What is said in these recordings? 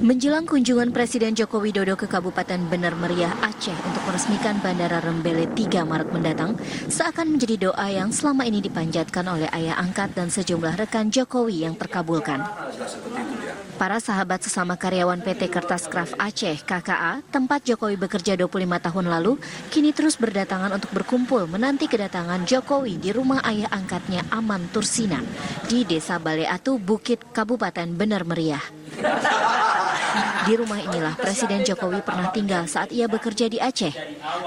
Menjelang kunjungan Presiden Joko Widodo ke Kabupaten Bener Meriah, Aceh untuk meresmikan Bandara Rembele 3 Maret mendatang, seakan menjadi doa yang selama ini dipanjatkan oleh ayah angkat dan sejumlah rekan Jokowi yang terkabulkan. Para sahabat sesama karyawan PT Kertas Kraft Aceh (KKA), tempat Jokowi bekerja 25 tahun lalu, kini terus berdatangan untuk berkumpul menanti kedatangan Jokowi di rumah ayah angkatnya Aman Tursina di Desa Baleatu, Bukit, Kabupaten Bener Meriah. Di rumah inilah Presiden Jokowi pernah tinggal saat ia bekerja di Aceh.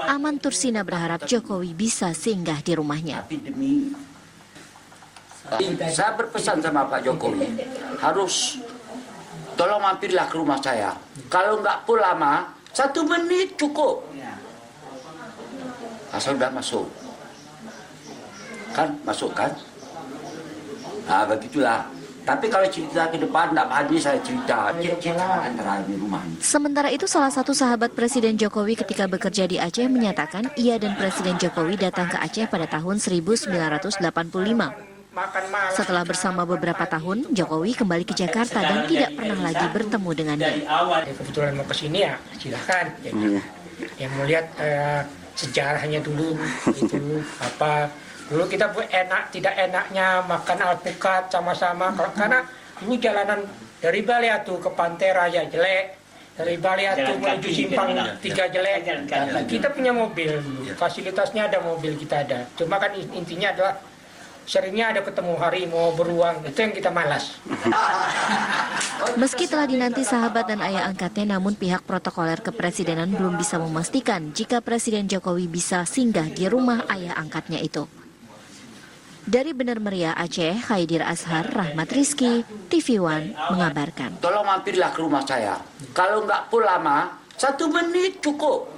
Aman Tursina berharap Jokowi bisa singgah di rumahnya. Saya berpesan sama Pak Jokowi, harus tolong mampirlah ke rumah saya. Kalau nggak pun lama, 1 menit cukup. Asal udah masuk. Kan, masuk kan? Nah, begitulah. Tapi kalau cerita ke depan, tidak habis saya cerita. Cerita antara di rumah ini. Sementara itu, salah satu sahabat Presiden Jokowi ketika bekerja di Aceh menyatakan ia dan Presiden Jokowi datang ke Aceh pada tahun 1985. Setelah bersama beberapa tahun, Jokowi kembali ke Jakarta dan tidak pernah lagi bertemu dengannya. Kebetulan mau ke sini ya, silakan. Yang mau lihat sejarahnya dulu, itu apa. Dulu kita tidak enaknya makan alpukat sama-sama, karena dulu jalanan dari Baleatu ke Pantai Raya jelek, dari Baleatu menuju Simpang 3 jelek. Kita punya mobil, fasilitasnya ada, mobil kita ada. Cuma kan intinya adalah seringnya ada ketemu harimau, beruang, itu yang kita malas. Meski telah dinanti sahabat dan ayah angkatnya, namun pihak protokoler kepresidenan belum bisa memastikan jika Presiden Jokowi bisa singgah di rumah ayah angkatnya itu. Dari Bener Meriah, Aceh, Khaidir Ashar, Rahmat Rizky, TV One mengabarkan. Tolong mampirlah ke rumah saya. Kalau nggak pun lama, 1 menit cukup.